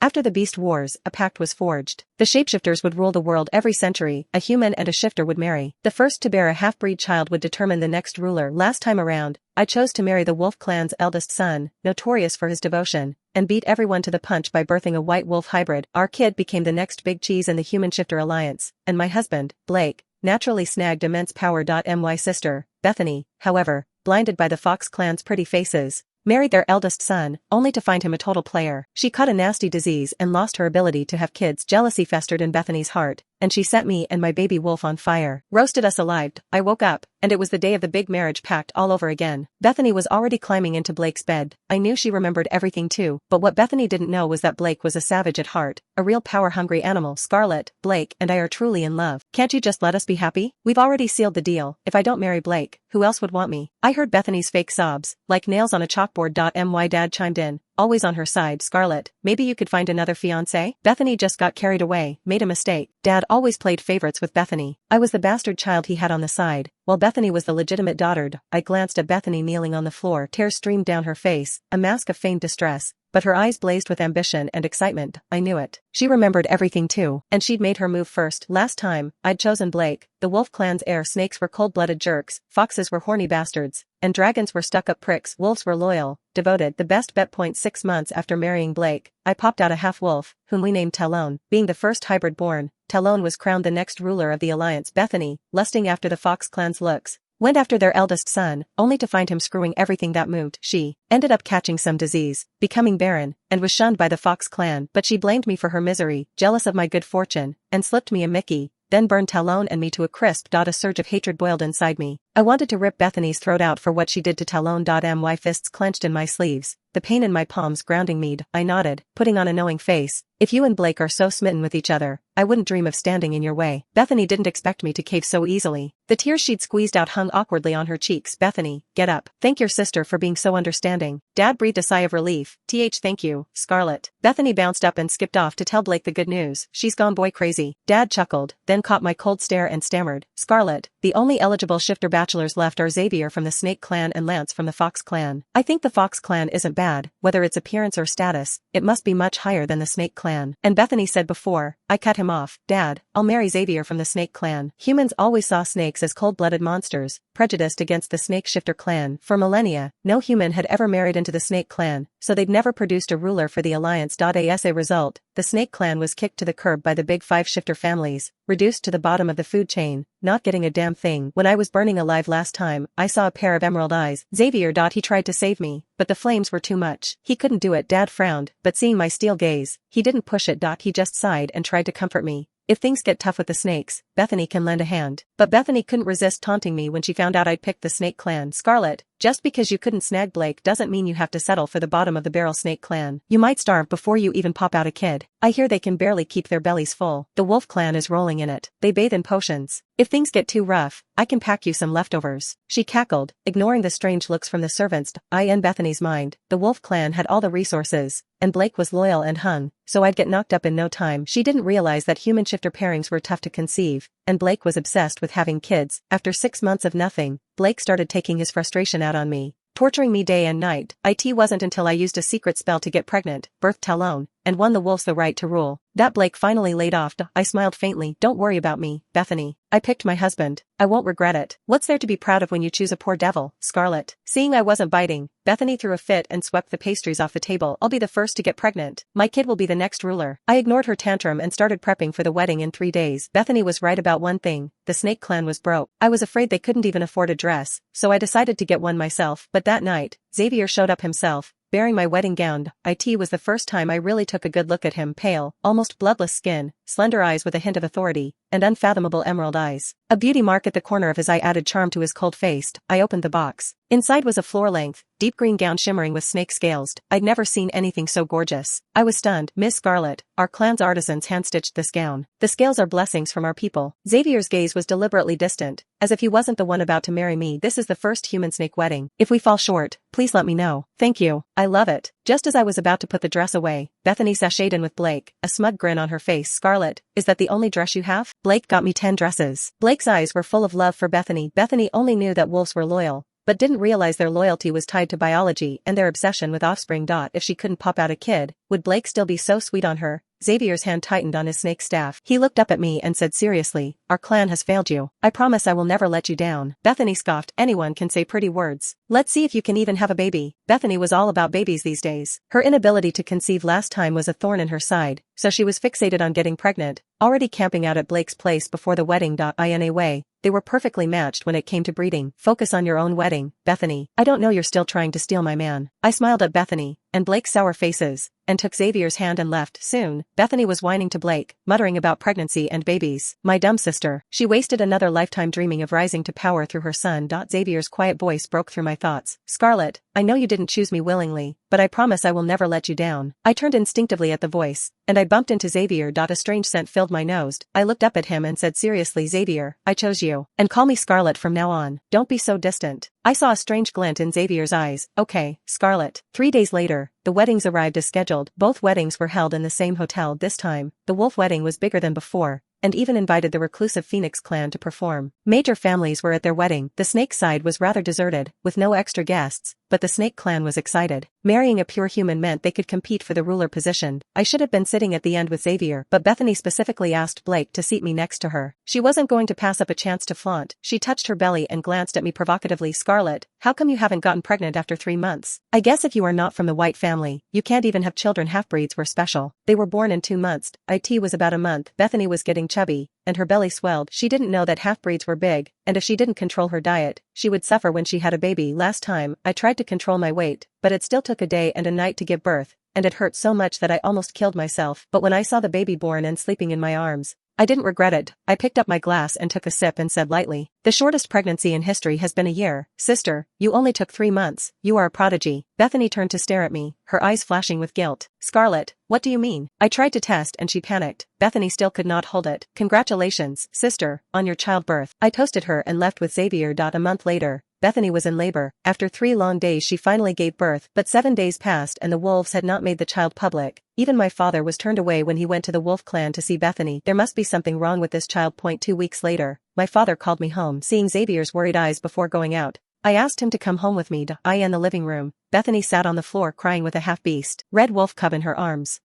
After the Beast Wars, a pact was forged. The shapeshifters would rule the world every century, a human and a shifter would marry. The first to bear a half-breed child would determine the next ruler. Last time around, I chose to marry the wolf clan's eldest son, notorious for his devotion, and beat everyone to the punch by birthing a white wolf hybrid. Our kid became the next big cheese in the human-shifter alliance, and my husband, Blake, naturally snagged immense power. My sister, Bethany, however, blinded by the Fox clan's pretty faces, married their eldest son, only to find him a total player. She caught a nasty disease and lost her ability to have kids. Jealousy festered in Bethany's heart, and she set me and my baby wolf on fire. Roasted us alive. I woke up, and it was the day of the big marriage pact all over again. Bethany was already climbing into Blake's bed. I knew she remembered everything too, but what Bethany didn't know was that Blake was a savage at heart, a real power-hungry animal. Scarlett, Blake and I are truly in love. Can't you just let us be happy? We've already sealed the deal. If I don't marry Blake, who else would want me? I heard Bethany's fake sobs, like nails on a chalkboard. My dad chimed in, always on her side. Scarlett, maybe you could find another fiancé? Bethany just got carried away, made a mistake. Dad always played favorites with Bethany. I was the bastard child he had on the side, while Bethany was the legitimate daughter. I glanced at Bethany kneeling on the floor. Tears streamed down her face, a mask of feigned distress, but her eyes blazed with ambition and excitement. I knew it. She remembered everything too, and she'd made her move first. Last time, I'd chosen Blake. The wolf clan's heir. Snakes were cold-blooded jerks, foxes were horny bastards, and dragons were stuck-up pricks. Wolves were loyal, devoted. The best bet. 6 months after marrying Blake, I popped out a half-wolf, whom we named Talon. Being the first hybrid born, Talon was crowned the next ruler of the alliance. Bethany, lusting after the Fox clan's looks, went after their eldest son, only to find him screwing everything that moved. She ended up catching some disease, becoming barren, and was shunned by the Fox clan. But she blamed me for her misery, jealous of my good fortune, and slipped me a Mickey, then burned Talon and me to a crisp. A surge of hatred boiled inside me. I wanted to rip Bethany's throat out for what she did to Talon. My fists clenched in my sleeves, the pain in my palms grounding me. I nodded, putting on a knowing face. If you and Blake are so smitten with each other, I wouldn't dream of standing in your way. Bethany didn't expect me to cave so easily. The tears she'd squeezed out hung awkwardly on her cheeks. Bethany, get up. Thank your sister for being so understanding. Dad breathed a sigh of relief. Thank you, Scarlett. Bethany bounced up and skipped off to tell Blake the good news. She's gone boy crazy. Dad chuckled, then caught my cold stare and stammered. Scarlett, the only eligible shifter bachelors left are Xavier from the Snake clan and Lance from the Fox clan. I think the Fox clan isn't bad, whether it's appearance or status, it must be much higher than the Snake clan. And Bethany said before, I cut him off. Dad, I'll marry Xavier from the Snake clan. Humans always saw snakes as cold-blooded monsters, prejudiced against the Snake shifter clan. For millennia, no human had ever married into the Snake clan, so they'd never produced a ruler for the alliance. As a result, the Snake clan was kicked to the curb by the big 5 shifter families, reduced to the bottom of the food chain, not getting a damn thing. When I was burning alive last time, I saw a pair of emerald eyes. Xavier. He tried to save me, but the flames were too much. He couldn't do it. Dad frowned, but seeing my steel gaze, he didn't push it. He just sighed and tried to comfort me. If things get tough with the snakes, Bethany can lend a hand. But Bethany couldn't resist taunting me when she found out I'd picked the Snake clan. Scarlett, just because you couldn't snag Blake doesn't mean you have to settle for the bottom of the barrel Snake clan. You might starve before you even pop out a kid. I hear they can barely keep their bellies full. The Wolf clan is rolling in it. They bathe in potions. If things get too rough, I can pack you some leftovers. She cackled, ignoring the strange looks from the servants. In Bethany's mind, the Wolf clan had all the resources, and Blake was loyal and hung, so I'd get knocked up in no time. She didn't realize that human shifter pairings were tough to conceive, and Blake was obsessed with having kids. After 6 months of nothing, Blake started taking his frustration out on me, torturing me day and night. It wasn't until I used a secret spell to get pregnant, birthed Talon, and won the wolves the right to rule, that Blake finally laid off. I smiled faintly. Don't worry about me, Bethany. I picked my husband. I won't regret it. What's there to be proud of when you choose a poor devil? Scarlett. Seeing I wasn't biting, Bethany threw a fit and swept the pastries off the table. I'll be the first to get pregnant. My kid will be the next ruler. I ignored her tantrum and started prepping for the wedding in 3 days. Bethany was right about one thing. The Snake clan was broke. I was afraid they couldn't even afford a dress, so I decided to get one myself. But that night, Xavier showed up himself, bearing my wedding gown. It was the first time I really took a good look at him. Pale, almost bloodless skin, slender eyes with a hint of authority, and unfathomable emerald eyes. A beauty mark at the corner of his eye added charm to his cold face. I opened the box. Inside was a floor-length, deep green gown shimmering with snake scales. I'd never seen anything so gorgeous. I was stunned. Miss Scarlett, our clan's artisans hand-stitched this gown. The scales are blessings from our people. Xavier's gaze was deliberately distant, as if he wasn't the one about to marry me. This is the first human snake wedding. If we fall short, please let me know. Thank you. I love it. Just as I was about to put the dress away, Bethany sashayed in with Blake, a smug grin on her face. Scarlett, is that the only dress you have? Blake got me 10 dresses. Blake's eyes were full of love for Bethany. Bethany only knew that wolves were loyal, but didn't realize their loyalty was tied to biology and their obsession with offspring. If she couldn't pop out a kid, would Blake still be so sweet on her? Xavier's hand tightened on his snake staff. He looked up at me and said seriously, our clan has failed you. I promise I will never let you down. Bethany scoffed, anyone can say pretty words. Let's see if you can even have a baby. Bethany was all about babies these days. Her inability to conceive last time was a thorn in her side, so she was fixated on getting pregnant, already camping out at Blake's place before the wedding. In a way, they were perfectly matched when it came to breeding. Focus on your own wedding, Bethany. I don't know you're still trying to steal my man. I smiled at Bethany and Blake's sour faces, and took Xavier's hand and left. Soon, Bethany was whining to Blake, muttering about pregnancy and babies. My dumb sister. She wasted another lifetime dreaming of rising to power through her son. Xavier's quiet voice broke through my thoughts. Scarlett, I know you didn't choose me willingly, but I promise I will never let you down. I turned instinctively at the voice, and I bumped into Xavier. A strange scent filled my nose. I looked up at him and said seriously, Xavier, I chose you. And call me Scarlett from now on. Don't be so distant. I saw a strange glint in Xavier's eyes. Okay, Scarlett. 3 days later, the weddings arrived as scheduled. Both weddings were held in the same hotel this time. The wolf wedding was bigger than before, and even invited the reclusive Phoenix clan to perform. Major families were at their wedding. The snake side was rather deserted, with no extra guests, but the snake clan was excited. Marrying a pure human meant they could compete for the ruler position. I should have been sitting at the end with Xavier, but Bethany specifically asked Blake to seat me next to her. She wasn't going to pass up a chance to flaunt. She touched her belly and glanced at me provocatively. Scarlett, how come you haven't gotten pregnant after 3 months? I guess if you are not from the white family, you can't even have children. Half-breeds were special. They were born in 2 months. It was about a month. Bethany was getting chubby, and her belly swelled. She didn't know that half-breeds were big, and if she didn't control her diet, she would suffer when she had a baby. Last time, I tried to control my weight, but it still took a day and a night to give birth, and it hurt so much that I almost killed myself. But when I saw the baby born and sleeping in my arms, I didn't regret it. I picked up my glass and took a sip and said lightly, the shortest pregnancy in history has been a year. Sister, you only took 3 months. You are a prodigy. Bethany turned to stare at me, her eyes flashing with guilt. Scarlett, what do you mean? I tried to test and she panicked. Bethany still could not hold it. Congratulations, sister, on your childbirth. I toasted her and left with Xavier. A month later, Bethany was in labor. After 3 long days she finally gave birth, but 7 days passed and the wolves had not made the child public. Even my father was turned away when he went to the wolf clan to see Bethany. There must be something wrong with this child. 2 weeks later, my father called me home. Seeing Xavier's worried eyes before going out, I asked him to come home with me. In the living room, Bethany sat on the floor crying with a half-beast red wolf cub in her arms.